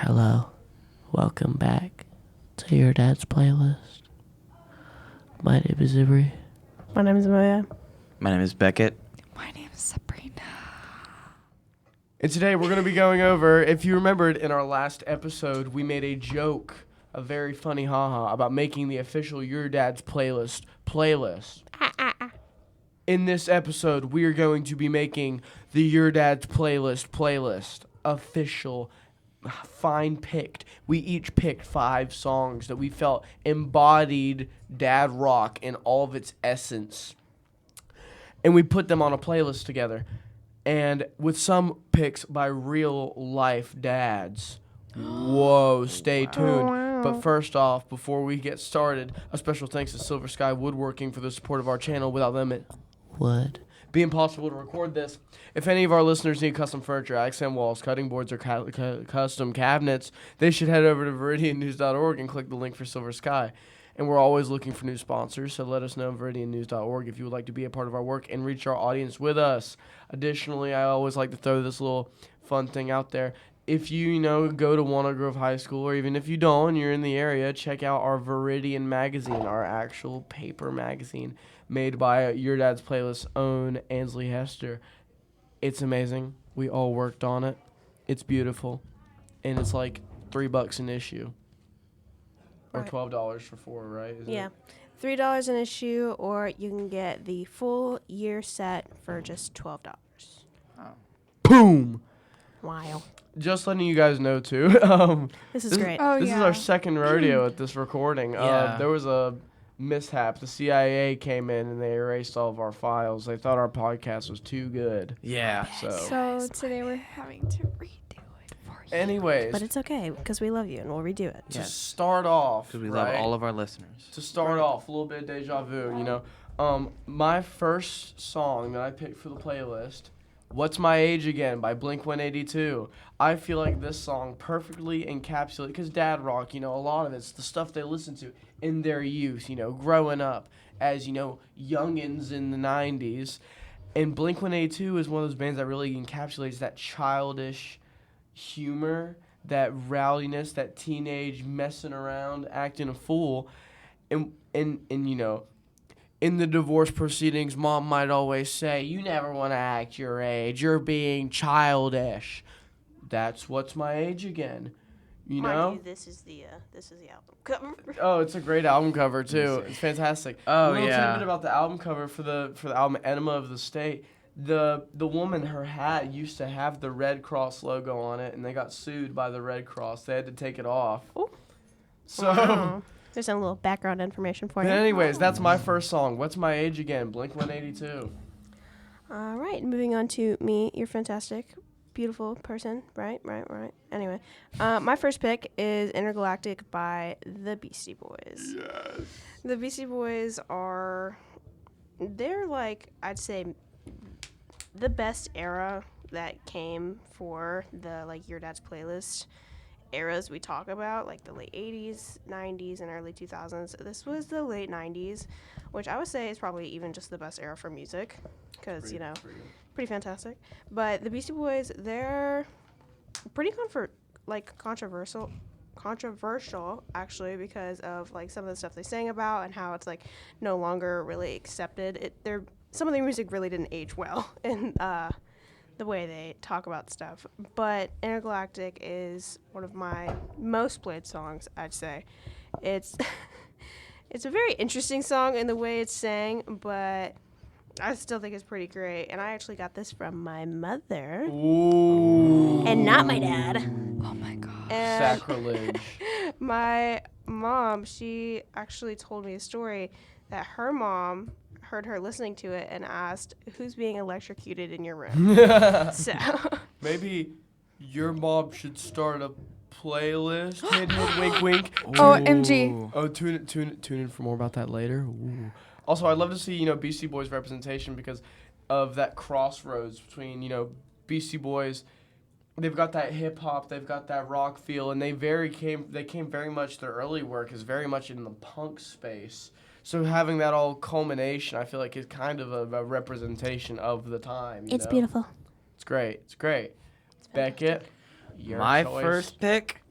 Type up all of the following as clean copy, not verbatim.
Hello, welcome back to your dad's playlist. My name is Ivory. My name is Maya. My name is Beckett. My name is Sabrina. And today we're going to be going over, if you remembered in our last episode, we made a joke, a very funny haha, about making the official Your Dad's Playlist. In this episode, we are going to be making the Your Dad's Playlist official, fine-picked. We each picked 5 songs that we felt embodied dad rock in all of its essence. And we put them on a playlist together. And with some picks by real-life dads. Whoa, stay tuned. But first off, before we get started, a special thanks to Silver Sky Woodworking for the support of our channel. Without them, it would be impossible to record this. If any of our listeners need custom furniture, accent walls, cutting boards, or custom cabinets, they should head over to VIRIDIANnews.org and click the link for Silver Sky. And we're always looking for new sponsors, so let us know at VIRIDIANnews.org if you would like to be a part of our work and reach our audience with us. Additionally, I always like to throw this little fun thing out there. If you go to Walnut Grove High School, or even if you don't, you're in the area, check out our Viridian magazine, our actual paper magazine made by Your Dad's Playlist's own Ansley Hester. It's amazing. We all worked on it. It's beautiful. And it's like $3 an issue. Or Right. $12 for 4, right? Is Yeah. it? $3 an issue, or you can get the full year set for just $12. Boom! Wow. Just letting you guys know, too. This is great. Oh, This is yeah. our second rodeo at this recording. Yeah. There was a mishap. The CIA came in and they erased all of our files. They thought our podcast was too good. Yeah. So today we're having to redo it for you. Anyways, But it's okay, because we love you, and we'll redo it. to Yes. start off, Because we right? love all of our listeners. To start off, a little bit of deja vu, my first song that I picked for the playlist, What's My Age Again by Blink-182. I feel like this song perfectly encapsulates, because dad rock, a lot of it's the stuff they listen to in their youth, growing up as, youngins in the 90s. And Blink-182 is one of those bands that really encapsulates that childish humor, that rowdiness, that teenage messing around, acting a fool. And in the divorce proceedings, Mom might always say, "You never want to act your age. You're being childish." That's What's My Age Again. This is the album cover. Oh, it's a great album cover too. It's fantastic. Oh, a little yeah. tidbit about the album cover for the album Enema of the State. The woman, her hat used to have the Red Cross logo on it, and they got sued by the Red Cross. They had to take it off. Oh. So. Wow. There's some little background information for But you. anyways, that's my first song. What's My Age Again? Blink-182. All right, moving on to me. You're fantastic. Beautiful person. Right. Anyway, my first pick is Intergalactic by the Beastie Boys. Yes. The Beastie Boys they're like, I'd say, the best era that came for the, Your Dad's Playlist eras we talk about, like the late 80s, 90s, and early 2000s. This was the late 90s, which I would say is probably even just the best era for music, because, pretty fantastic. But the Beastie Boys, they're pretty controversial actually, because of some of the stuff they sang about and how it's no longer really accepted. Some of their music really didn't age well in the way they talk about stuff. But Intergalactic is one of my most played songs, I'd say. It's it's a very interesting song in the way it's sang, but I still think it's pretty great. And I actually got this from my mother. Ooh. And not my dad. Oh my gosh. And Sacrilege. my mom, she actually told me a story that her mom heard her listening to it and asked, "Who's being electrocuted in your room?" So Maybe your mom should start a playlist. Hint, hint, wink, wink. OMG. Oh, tune in for more about that later. Ooh. Also, I'd love to see, Beastie Boys representation because of that crossroads between, Beastie Boys. They've got that hip hop, they've got that rock feel, and they came very much, their early work is very much in the punk space. So having that all culmination, I feel like is kind of a representation of the time. Beautiful. It's great. Beckett, your My choice. first pick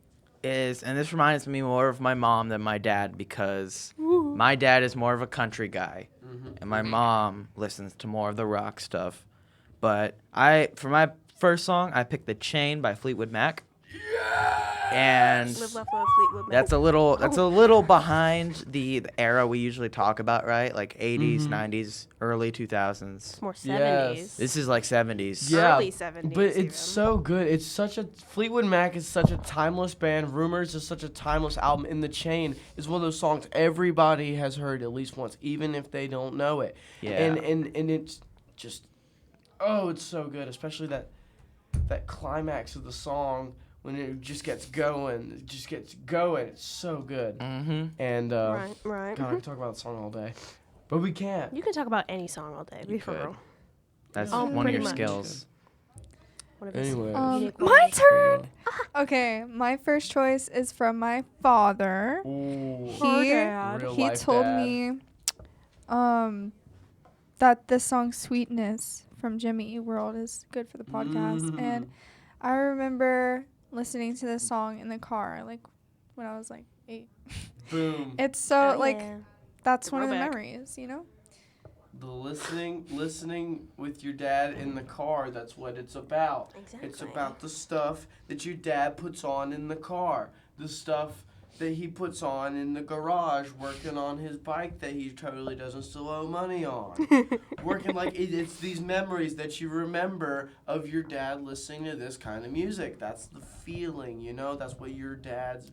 is, and this reminds me more of my mom than my dad because my dad is more of a country guy, and my mom listens to more of the rock stuff. But for my first song, I picked "The Chain" by Fleetwood Mac. And Live, Laugh, Love, Fleetwood Mac. that's a little behind the era we usually talk about, right? Like 80s, 90s, early 2000s. It's more 70s. Yes. This is like 70s. Yeah, Early 70s but even. it's so good. It's such a Fleetwood Mac is such a timeless band. Rumors is such a timeless album. In the Chain is one of those songs everybody has heard at least once, even if they don't know it. Yeah. And it's just, oh, it's so good, especially that climax of the song when it just gets going. It's so good. Mm-hmm. And Right. God, I could talk about the song all day, but we can't. You can talk about any song all day. Be for could. real. That's Oh, one of pretty your much. skills. One of his Anyway. unique My ways. turn. Okay, my first choice is from my father. Ooh. Real He life told dad. me that the song Sweetness from Jimmy Eat World is good for the podcast. And I remember listening to this song in the car, like when I was like 8. Boom. It's so Oh, like yeah. that's one of the Throwback. memories, you know? The listening with your dad in the car, that's what it's about. Exactly. It's about the stuff that your dad puts on in the car. The stuff that he puts on in the garage working on his bike that he totally doesn't still owe money on. Working like it's these memories that you remember of your dad listening to this kind of music. That's the feeling, you know? That's what your dad's,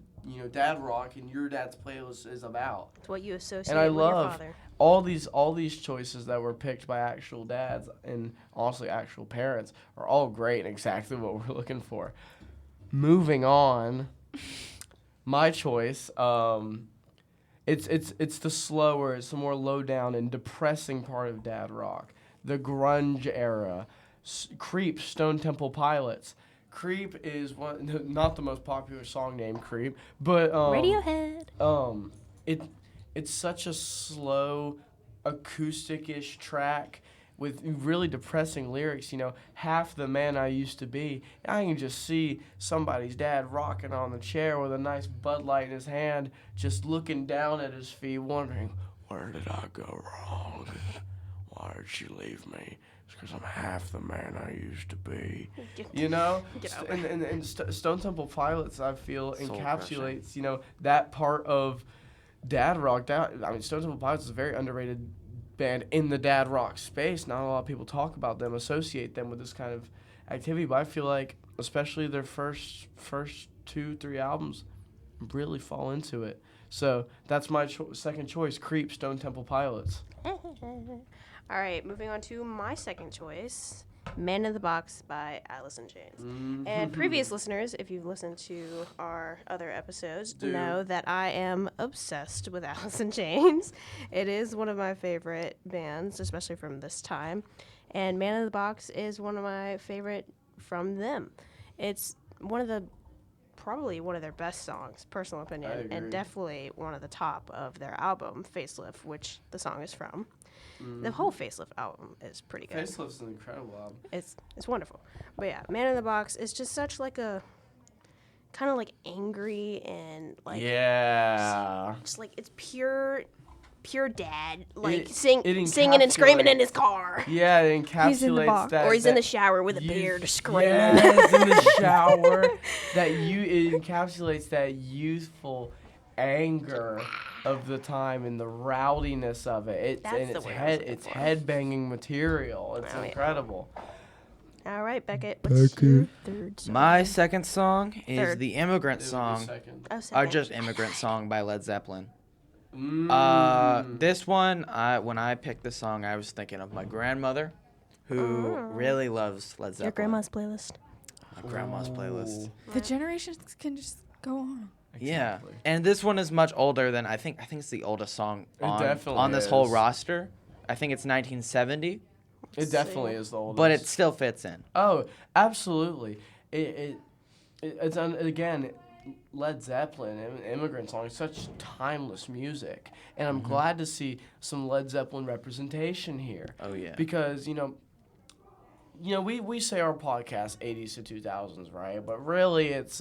dad rock and your dad's playlist is about. It's what you associate And I with your love father. all these choices that were picked by actual dads and honestly actual parents are all great and exactly what we're looking for. Moving on, my choice, it's the slower, it's the more low down and depressing part of dad rock, the grunge era, Creep, Stone Temple Pilots. Creep is not the most popular song named Creep, but Radiohead. It's such a slow, acoustic-ish track with really depressing lyrics. Half the man I used to be. I can just see somebody's dad rocking on the chair with a nice Bud Light in his hand, just looking down at his feet, wondering, where did I go wrong? Why did she leave me? It's because I'm half the man I used to be. Get over it. And Stone Temple Pilots, I feel, Soul encapsulates, that part of dad rock. Stone Temple Pilots is a very underrated band in the dad rock space. Not a lot of people talk about them, associate them with this kind of activity, but I feel like, especially their first 2-3 albums, really fall into it. So that's my second choice, Creep, Stone Temple Pilots. All right, moving on to my second choice, Man in the Box by Alice in Chains. And previous listeners, if you've listened to our other episodes, know that I am obsessed with Alice in Chains. It is one of my favorite bands, especially from this time. And Man in the Box is one of my favorite from them. It's probably one of their best songs, personal opinion, and definitely one of the top of their album, Facelift, which the song is from. The whole Facelift album is pretty good. Facelift's an incredible album. It's wonderful. But yeah, Man in the Box is just such like a kind of like angry and like just like it's pure dad like singing and screaming in his car. Yeah, it encapsulates He's in the box. that. Or he's in that the shower with a youth- beard screaming. Yes, in the shower. It encapsulates that youthful anger of the time and the rowdiness of it. It's headbanging material. It's incredible. All right, Beckett. What's your third song? My second song is Third. the Immigrant It would be Song, second. Oh, or second. just Immigrant Song by Led Zeppelin. This one, when I picked this song, I was thinking of my grandmother, who really loves Led Zeppelin. Your grandma's playlist. My grandma's playlist. The generations can just go on. Yeah, Exactly. and this one is much older than I think it's the oldest song definitely on this whole is. roster. I think it's 1970, It definitely is the oldest. but it still fits in. Oh, absolutely. It's again, Led Zeppelin, Immigrant Song, is such timeless music, and I'm glad to see some Led Zeppelin representation here. Oh yeah. Because we say our podcast 80s to 2000s, right? But really, it's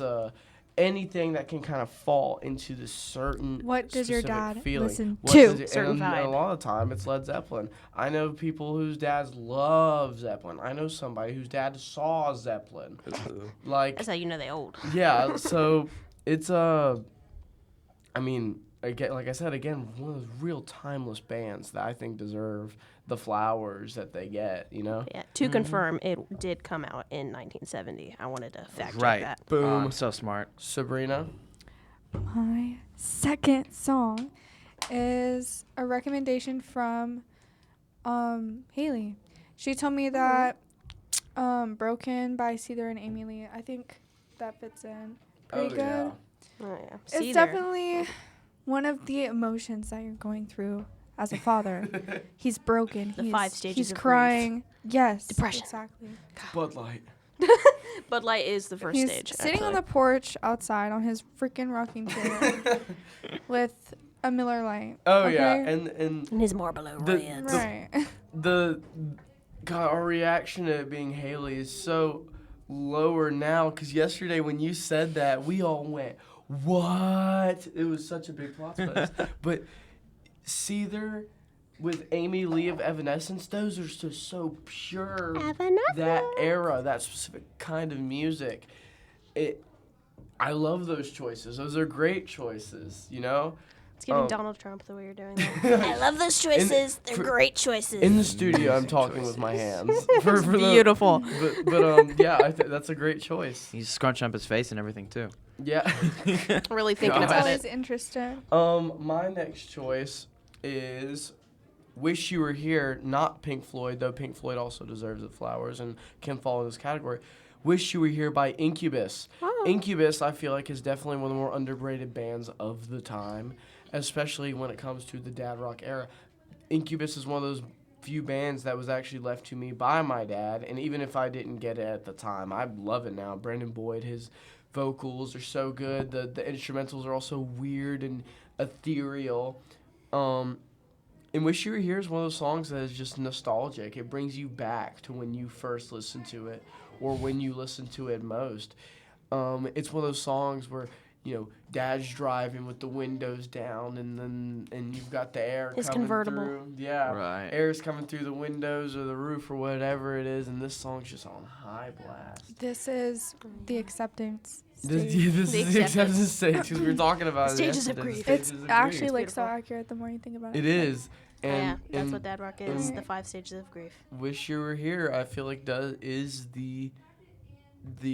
anything that can kind of fall into this certain What does your specific dad feeling. listen What to? does it- Certain and a vibe. lot of the time it's Led Zeppelin. I know people whose dads love Zeppelin. I know somebody whose dad saw Zeppelin. Like, That's how you know they old. yeah, so it's I mean, again, like I said, again, one of those real timeless bands that I think deserve the flowers that they get, you know? Yeah. To confirm, it did come out in 1970. I wanted to fact check Right. that. Boom. So smart. Sabrina? My second song is a recommendation from Haley. She told me that Broken by Seether and Amy Lee, I think that fits in pretty good. Yeah. Oh yeah. It's See there. definitely one of the emotions that you're going through as a father. He's broken. The 5 stages He's of grief. crying. Yes. Depression. Exactly. Bud Light. Bud Light is the first He's stage. sitting on the porch outside on his freaking rocking chair with a Miller Lite. Oh okay? yeah, and his Marlboro The- Reds. Right. the God, our reaction to it being Haley is so lower now because yesterday when you said that, we all went, "What?" It was such a big plot twist. But Seether with Amy Lee of Evanescence, those are just so pure. That era, that specific kind of music, I love those choices. Those are great choices, you know? It's giving Um, Donald Trump the way you're doing that. I love those choices. They're great choices. In the studio, I'm talking with my hands. For the- Beautiful. But yeah, that's a great choice. He's scrunching up his face and everything too. Yeah. Really thinking God. It's about always it. interesting. My next choice is Wish You Were Here, not Pink Floyd, though Pink Floyd also deserves the flowers and can fall in this category. Wish You Were Here by Incubus. Oh. Incubus, I feel like, is definitely one of the more underrated bands of the time, especially when it comes to the dad rock era. Incubus is one of those few bands that was actually left to me by my dad, and even if I didn't get it at the time, I love it now. Brandon Boyd, his vocals are so good. The instrumentals are also weird and ethereal. And Wish You Were Here is one of those songs that is just nostalgic. It brings you back to when you first listened to it or when you listened to it most. It's one of those songs where, you know, dad's driving with the windows down and you've got the air His coming convertible. through. Yeah. Right. Air's coming through the windows or the roof or whatever it is, and this song's just on high blast. This is the acceptance This stage. is The the acceptance stage because we were talking about it. Stages of yesterday, grief. stages It's of actually grief. like so beautiful. accurate the more you think about it. It is. Yeah, And, that's and what dad rock is. and- The 5 stages of grief. Wish You Were Here, I feel like is the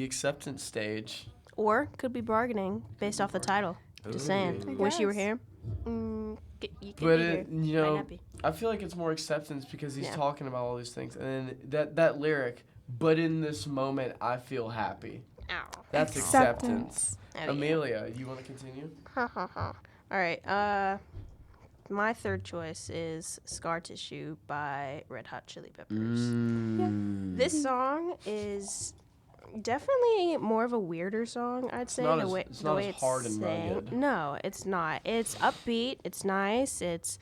acceptance stage. Or could be bargaining based off the title. Just saying. I Wish you were guess. here. You could But be it, here. you Might know, not be. I feel like it's more acceptance because he's Yeah. talking about all these things, and then that lyric. But in this moment, I feel happy. Ow. That's acceptance. Oh, yeah. Amelia, you want to continue? All right. My third choice is Scar Tissue by Red Hot Chili Peppers. This song is definitely more of a weirder song, I'd say. not the as- way, it's the not way as hard and sang. rugged. No, it's not. It's upbeat. It's nice. It's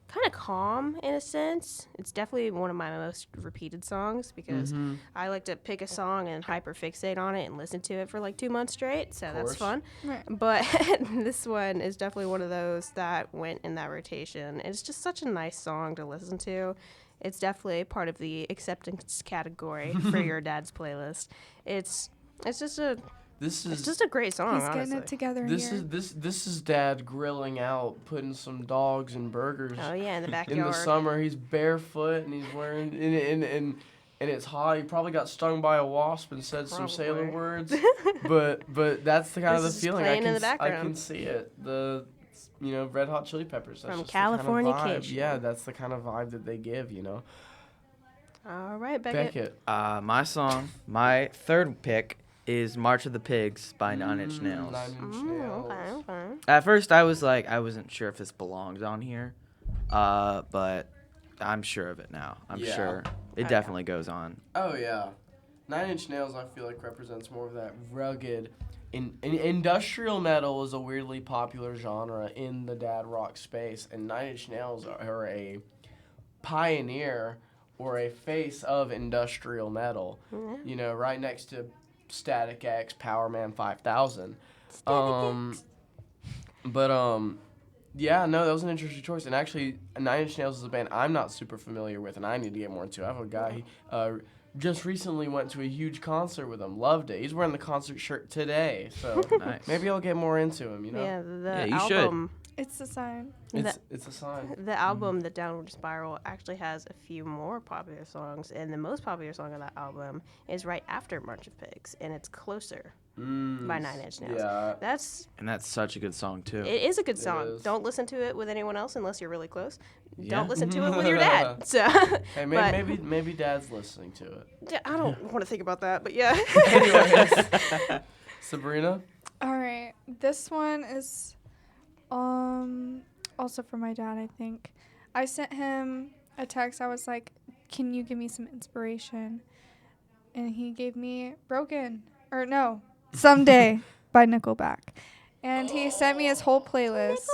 kind of calm in a sense. It's definitely one of my most repeated songs because Mm-hmm. I like to pick a song and hyperfixate on it and listen to it for like 2 months straight. So that's course. fun. Right. But this one is definitely one of those that went in that rotation. It's just such a nice song to listen to. It's definitely part of the acceptance category for your dad's playlist. It's just a This it's is just a great song. He's getting honestly. it together this here. is this is Dad grilling out, putting some dogs and burgers. Oh yeah, in the In backyard. the summer, he's barefoot and he's wearing and it's hot. He probably got stung by a wasp and said some sailor Probably. words. but that's the kind of the This is feeling. playing in the I can background. see it. The Red Hot Chili Peppers. That's From just the kind of vibe. Californication. Yeah, that's the kind of vibe that they give. All right, Beckett. Beckett. My song, my third pick is March of the Pigs by Nine Inch Nails. 9 Inch Mm, Nails. okay. At first, I was like, I wasn't sure if this belongs on here, but I'm sure of it now. I'm Yeah. sure it yeah. definitely goes on. Oh yeah, 9 Inch Nails. I feel like represents more of that rugged. Industrial metal is a weirdly popular genre in the dad rock space, and 9 Inch Nails are a pioneer or a face of industrial metal. Yeah. You know, right next to Static X, Power Man 5000. Yeah, no, that was an interesting choice. And actually, Nine Inch Nails is a band I'm not super familiar with, and I need to get more into. I have a guy, he just recently went to a huge concert with him, loved it. He's wearing the concert shirt today, so Nice. maybe I'll get more into him, you know? Yeah, the Yeah, you should. album. It's a sign. It's a sign. The album, The Downward Spiral, actually has a few more popular songs, and the most popular song on that album is right after March of Pigs, and it's Closer by Nine Inch Nails. Yeah. That's such a good song too. it is a good song. is. Don't listen to it with anyone else unless you're really close. Yeah. Don't listen to it with your dad. So, Hey, but- maybe Dad's listening to it. Yeah, I don't want to think about that, but yeah. Anyways, Sabrina. All right. This one is also for my dad, I think. I sent him a text. I was like, "Can you give me some inspiration?" And he gave me Someday by Nickelback. And he sent me his whole playlist.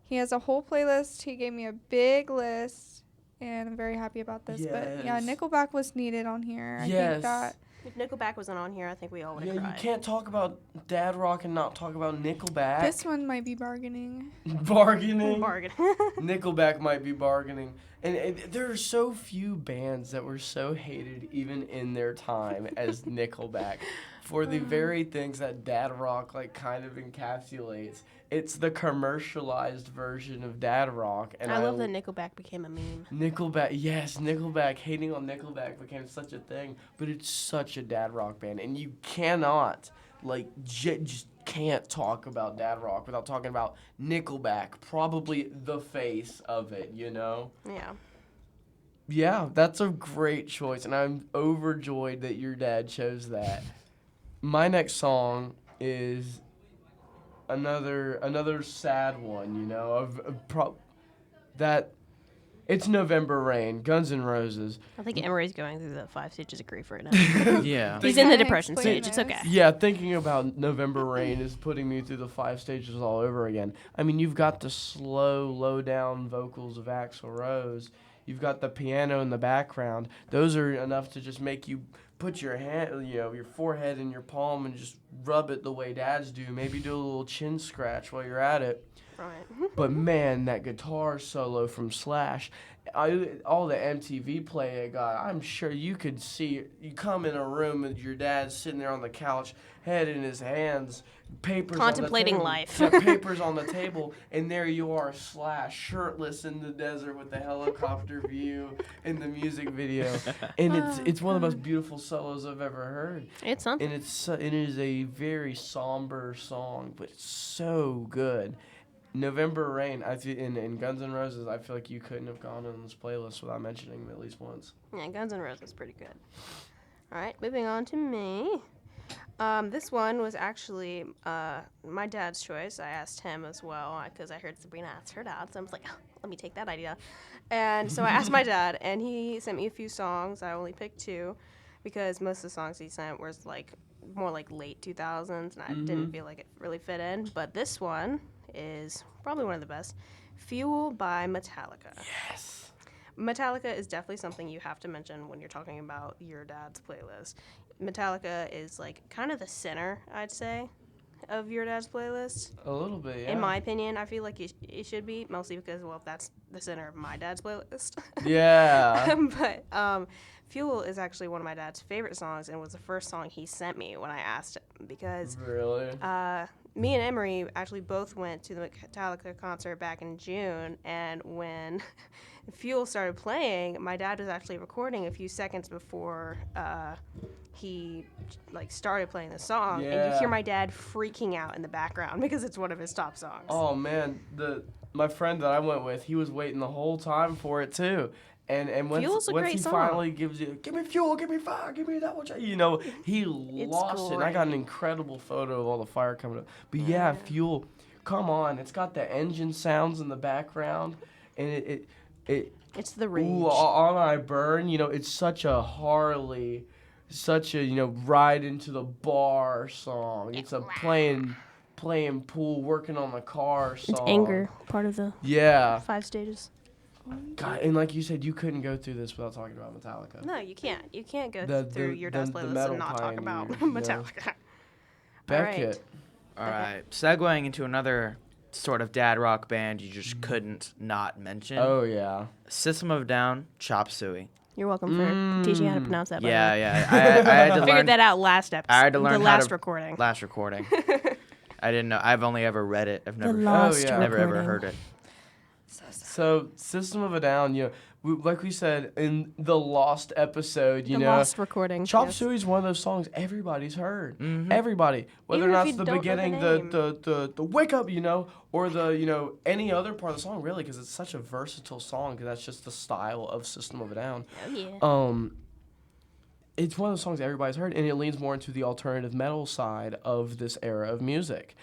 He has a whole playlist. He gave me a big list, and I'm very happy about this. But yeah, Yes. Nickelback was needed on here. I Yes. think that If Nickelback wasn't on here, I think we all would have Yeah, cried. you can't talk about dad rock and not talk about Nickelback. this one might be bargaining. Bargaining. Bargain. Nickelback might be bargaining. And there are so few bands that were so hated even in their time as Nickelback for the very things that dad rock like kind of encapsulates. It's the commercialized version of dad rock, and I love that Nickelback became a meme. Nickelback, yes, Nickelback. Hating on Nickelback became such a thing, but it's such a dad rock band, and you cannot, like, just can't talk about dad rock without talking about Nickelback, probably the face of it, you know? Yeah. Yeah, that's a great choice, and I'm overjoyed that your dad chose that. My next song is another sad one, you know, it's November Rain, Guns N' Roses. I think Emery's going through the 5 stages of grief right now. Yeah. He's in the Kinda depression explain stage. It's this. okay. Yeah, thinking about November Rain is putting me through the 5 stages all over again. I mean, you've got the slow, low-down vocals of Axl Rose. You've got the piano in the background. Those are enough to just make you put your hand, you know, your forehead in your palm and just rub it the way dads do. Maybe do a little chin scratch while you're at it. Right. But man, that guitar solo from Slash, all the MTV play it got, I'm sure you could see, you come in a room with your dad sitting there on the couch, head in his hands, papers Contemplating on the table, life. yeah, papers on the table, and there you are, Slash, shirtless in the desert with the helicopter view in the music video. And it's one of the most beautiful solos I've ever heard. It's something. And it is a very somber song, but it's so good. November Rain, I feel in Guns N' Roses, I feel like you couldn't have gone on this playlist without mentioning them at least once. Yeah, Guns N' Roses is pretty good. All right, moving on to me. This one was actually my dad's choice. I asked him as well because I heard Sabrina asked her dad, so I was like, oh, let me take that idea. And so I asked my dad, and he sent me a few songs. I only picked 2 because most of the songs he sent was like more like late 2000s, and I didn't feel like it really fit in. But this one is probably one of the best. Fuel by Metallica. Yes. Metallica is definitely something you have to mention when you're talking about your dad's playlist. Metallica is like kind of the center, I'd say, of your dad's playlist. A little bit, yeah. In my opinion, I feel like it should be, mostly because, well, that's the center of my dad's playlist. Yeah. But Fuel is actually one of my dad's favorite songs and was the first song he sent me when I asked him because Really? me and Emery actually both went to the Metallica concert back in June, and when Fuel started playing, my dad was actually recording a few seconds before he like started playing the song, and you Yeah. hear my dad freaking out in the background because it's one of his top songs. Oh man, my friend that I went with, he was waiting the whole time for it too. And Fuel's once a great he song. finally gives you, give me fuel, give me fire, give me that much, you know, he lost it. And I got an great. incredible photo of all the fire coming up. But yeah, Fuel, come on, it's got the engine sounds in the background, and it It's the rage. ooh, on I burn, you know, it's such a Harley, such a, you know, ride into the bar song. It's a playing pool, working on the car song. It's anger, part of the Yeah. 5 stages. God, and like you said, you couldn't go through this without talking about Metallica. No, you can't. You can't go The- through the- your the- dad's the playlist metal and not talk about pioneers, you know. Metallica. Beckett. All right. Segueing into another sort of dad rock band you just couldn't not mention. Oh yeah. System of a Down, Chop Suey. You're welcome for teaching how to pronounce that. By the way. Yeah. I had to learn Figured that out last episode. I had to learn the how last to- recording. last recording. I didn't know. I've only ever read it. I've never lost never ever recording. heard it. So System of a Down, like we said in the Lost episode, the lost recording. Chop yes. Suey is one of those songs everybody's heard. Mhm. Everybody, whether Even or if not you it's the don't know the beginning, name. the wake up, or the any other part of the song, really, because it's such a versatile song. Because that's just the style of System of a Down. Oh yeah. It's one of those songs everybody's heard, and it leans more into the alternative metal side of this era of music.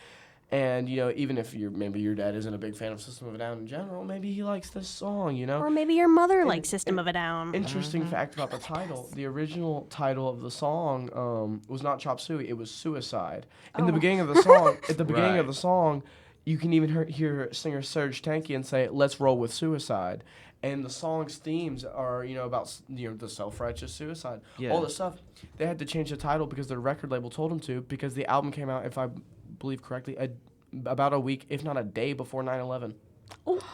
And even if maybe your dad isn't a big fan of System of a Down in general, maybe he likes this song. Or maybe your mother And- likes System of a Down. Interesting fact about the title: the original title of the song was not Chop Suey; it was Suicide. In the beginning of the song, you can even hear singer Serge Tankian say, "Let's roll with suicide." And the song's themes are, about the self-righteous suicide, Yeah. all this stuff. They had to change the title because their record label told them to, because the album came out, if I believe correctly, about a week, if not a day before 9/11.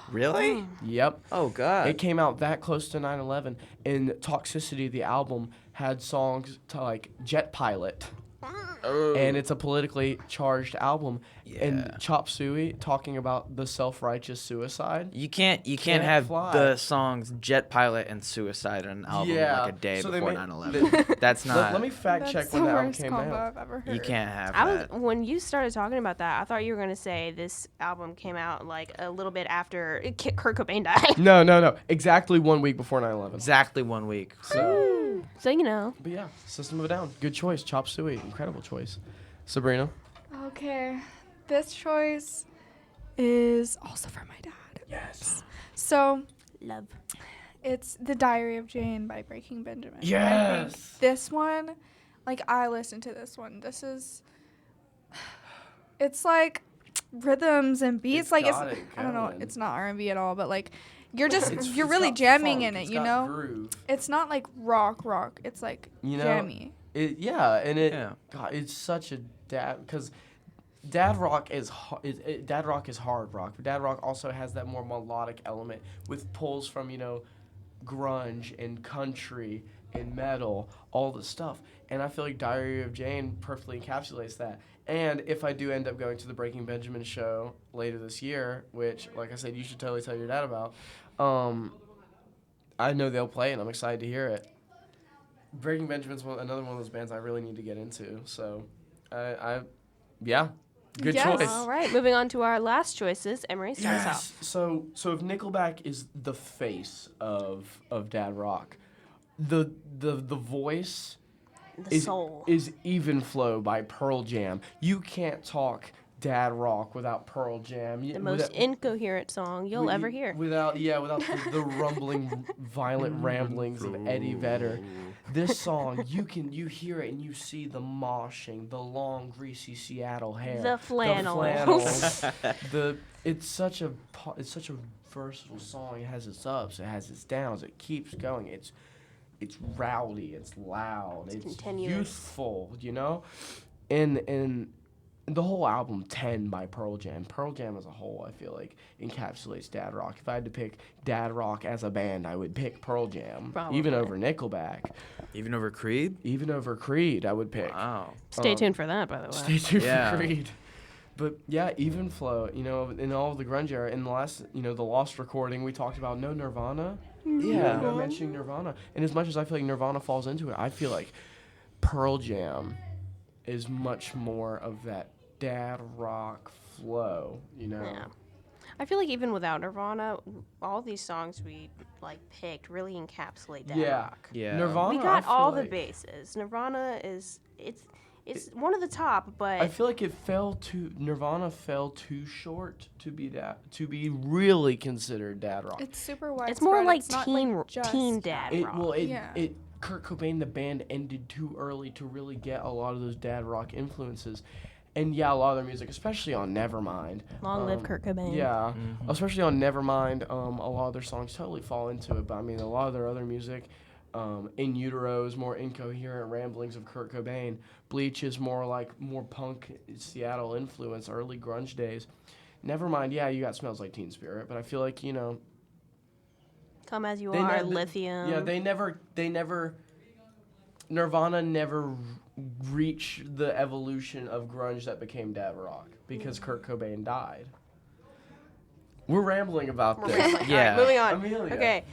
Really? Yep. Oh God. It came out that close to 9/11, and Toxicity, the album, had songs to like Jet Pilot, and it's a politically charged album. Yeah. And Chop Suey talking about the self-righteous suicide. You can't Can't have fly. the songs Jet Pilot and Suicide on an album Yeah, like a day so they before made- 9/11. That's not. Let me fact That's check the when the album worst came combo out. I've ever heard. You can't have I was that. when you started talking about that, I thought you were gonna say this album came out like a little bit after Kurt Cobain died. No. Exactly 1 week before 9/11. Exactly 1 week. So, So you know. but yeah, System of a Down. Good choice. Chop Suey. Incredible choice. Sabrina? Okay, this choice is also for my dad. Yes. So Love. it's The Diary of Jane by Breaking Benjamin. I think Yes. this one, like I listened to this one. It's like rhythms and beats. It's like got it's it I don't know. going. It's not R&B at all, but like you're It's really got jamming funk, in it. it's You got know, groove. it's not like rock. It's like jammy. And God, it's such a because dad rock is dad rock is hard rock. But dad rock also has that more melodic element with pulls from grunge and country and metal, all the stuff. And I feel like Diary of Jane perfectly encapsulates that. And if I do end up going to the Breaking Benjamin show later this year, which, like I said, you should totally tell your dad about, I know they'll play, and I'm excited to hear it. Breaking Benjamin's another one of those bands I really need to get into. So, yeah, good Yes. choice. All right, moving on to our last choices. Emery, start us off. So if Nickelback is the face of dad rock, the voice The soul. is Even Flow by Pearl Jam. You can't talk dad rock without Pearl Jam. The most incoherent song you'll ever hear. Without the rumbling, violent ramblings of Eddie Vedder. This song, you hear it and you see the moshing, the long, greasy Seattle hair, The flannel. It's such a versatile song. It has its ups, it has its downs. It keeps going. It's rowdy. It's loud. It's continuous. youthful. And the whole album 10 by Pearl Jam. Pearl Jam as a whole, I feel like, encapsulates dad rock. If I had to pick dad rock as a band, I would pick Pearl Jam. Probably. Even over Nickelback. Even over Creed? Even over Creed, I would pick. Wow. Stay tuned for that, by the way. Stay tuned Yeah. for Creed. But yeah, Even Flow, in all of the grunge era, in the last, the Lost recording, we talked about no Nirvana. Yeah. No mentioning Nirvana. And as much as I feel like Nirvana falls into it, I feel like Pearl Jam is much more of that dad rock flow, Yeah. I feel like even without Nirvana, all these songs we picked really encapsulate that rock. Yeah. Nirvana. We got I feel all the like- bases. Nirvana is it's one of the top, but I feel like Nirvana fell too short to be really considered dad rock. It's super widespread. it's more like It's not, just- teen dad rock. Yeah. Kurt Cobain, the band, ended too early to really get a lot of those dad rock influences. And yeah, a lot of their music, especially on Nevermind. Long live Kurt Cobain. Yeah, especially on Nevermind, a lot of their songs totally fall into it. But I mean, a lot of their other music, In Utero is more incoherent ramblings of Kurt Cobain. Bleach is more punk Seattle influence, early grunge days. Nevermind, yeah, you got Smells Like Teen Spirit, but I feel like, Come As You They Are, ne- Lithium. yeah, they never Nirvana never reached the evolution of grunge that became dad rock because Kurt Cobain died. We're rambling about We're this. rambling. Yeah. All right, moving on. Amelia. Okay.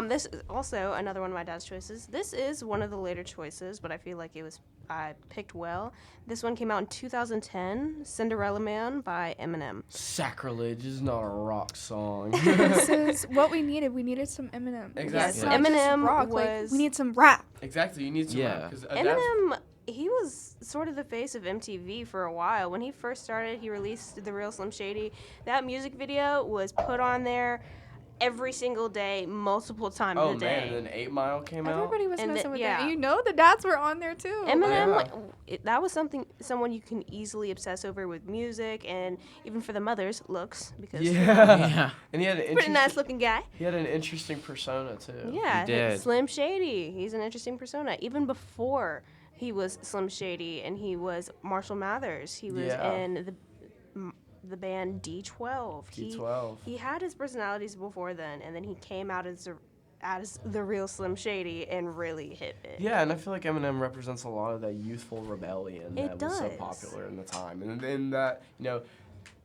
This is also another one of my dad's choices. This is one of the later choices, but I feel like I picked well. This one came out in 2010, Cinderella Man by Eminem. Sacrilege is not a rock song. This is what we needed. We needed some Eminem. Exactly. Yes, It's not just Eminem rock, was... we need some rap. Exactly, you need some Yeah. rap. 'Cause, Eminem, he was sort of the face of MTV for a while. When he first started, he released The Real Slim Shady. That music video was put on there every single day, multiple times Oh a day. man, and then 8 Mile came out. Everybody was And messing with yeah. that. And the dads were on there too. Eminem, Yeah. that was someone you can easily obsess over with music, and even for the mothers, looks, because Yeah. And he had an pretty nice looking guy. He had an interesting persona too. Yeah, did. Slim Shady. He's an interesting persona. Even before he was Slim Shady and he was Marshall Mathers, he was Yeah. in the band D12. D12. He had his personalities before then, and then he came out as the real Slim Shady and really hit it. Yeah, and I feel like Eminem represents a lot of that youthful rebellion It that was so does. popular in the time. And then that,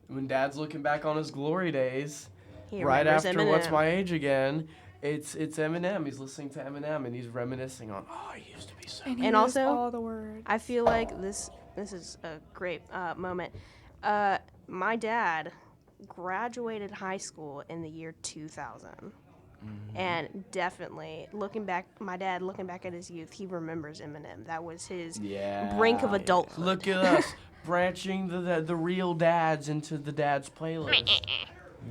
when Dad's looking back on his glory days, He right remembers after What's Eminem. My Age Again, it's Eminem. He's listening to Eminem and he's reminiscing on, he used to be so. And, he And knows also, all the words. I feel like this is a great moment. My dad graduated high school in the year 2000. And definitely, my dad looking back at his youth, he remembers Eminem. That was his brink of adulthood. Look at us branching the real dads into the dad's playlist.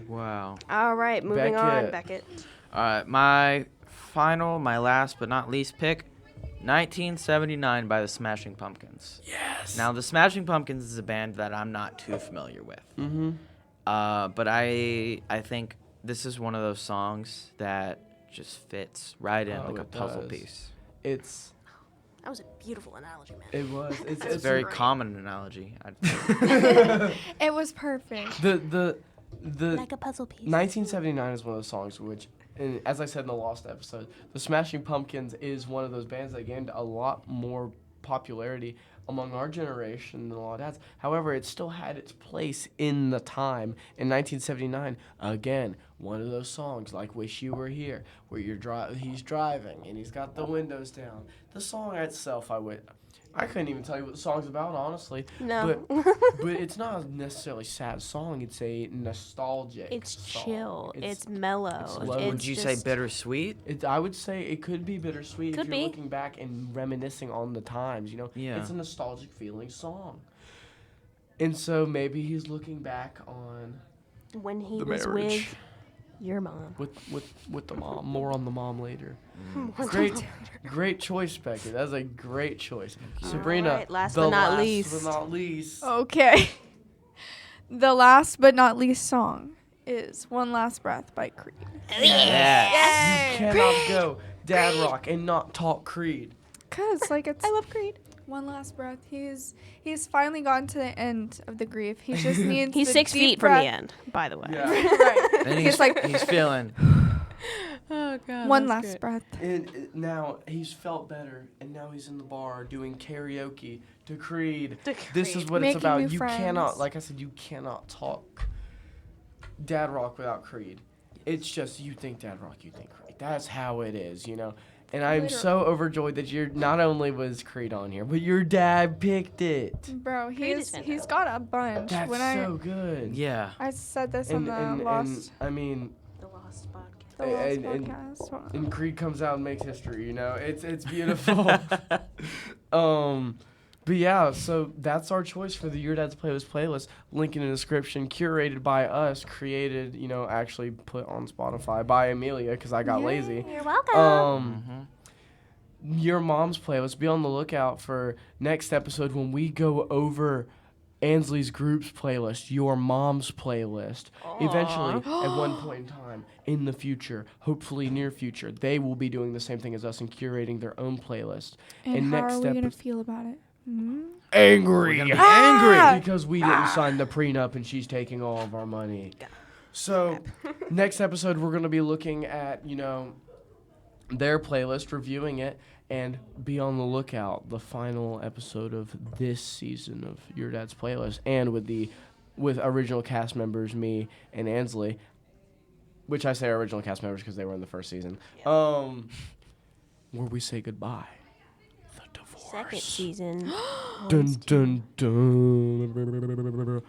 Wow. All right, moving on, Beckett. Beckett. All right, my last but not least pick, 1979 by the Smashing Pumpkins. Yes. Now, the Smashing Pumpkins is a band that I'm not too familiar with. Mm-hmm. But I think this is one of those songs that just fits right in like a it puzzle does. piece. It's That was a beautiful analogy, man. it was it's It's a it's very great. common analogy. It was perfect. the Like a puzzle piece. 1979 is one of those songs which, and as I said in the Lost episode, the Smashing Pumpkins is one of those bands that gained a lot more popularity among our generation than a lot of dads. However, it still had its place in the time. In 1979, again, one of those songs like "Wish You Were Here," where he's driving and he's got the windows down. The song itself, I couldn't even tell you what the song's about, honestly. No. But it's not a necessarily sad song. It's a nostalgic It's song. chill. It's mellow. it's It's low. Would you say just- bittersweet? I would say it could be bittersweet Could if you're be. looking back and reminiscing on the times, Yeah. It's a nostalgic feeling song. And so maybe he's looking back on When he the was marriage with your mom. with the mom. More on the mom later. With Great the mom. great choice, Becky. That's a great choice. you. Sabrina, Alright, last the but not last least. but not least. Okay. The last but not least song is One Last Breath by Creed. Yes. You cannot go dad rock and not talk Creed. Cause like it's I love Creed. one last breath. He's finally gotten to the end of the grief. He just needs. He's the 6 deep feet from breath. the end, by the way. Yeah. Right. And He's like he's feeling. Oh god. one last breath. And now he's felt better, and now he's in the bar doing karaoke to Creed. This is what Making it's about. new You friends. cannot, like I said, you cannot talk dad rock without Creed. It's just you think dad rock, you think Creed. That's how it is, And I'm so overjoyed that you're not only was Creed on here, but your dad picked it. Bro, Creed is he's got a bunch. That's when so good. Yeah. I said this And, on and, the Lost, I mean, The Lost podcast. the Lost and- podcast. and Creed comes out and makes history. It's beautiful. But yeah, so that's our choice for the Your Dad's playlist. Link in the description. Curated by us. Created, actually put on Spotify by Amelia because I got lazy. You're welcome. Mm-hmm. Your mom's playlist. Be on the lookout for next episode when we go over Ansley's group's playlist, your mom's playlist. Eventually, at one point in time, in the future, hopefully near future, they will be doing the same thing as us and curating their own playlist. And how next are we going to epi- feel about it? Hmm? Angry. We're gonna be angry. Because we didn't sign the prenup and she's taking all of our money. So, next episode, we're going to be looking at, their playlist, reviewing it, and be on the lookout. The final episode of this season of Your Dad's Playlist, and with original cast members, me and Ansley, which I say are original cast members because they were in the first season, where we say goodbye. The divorce. Second season. Dun, dun, dun.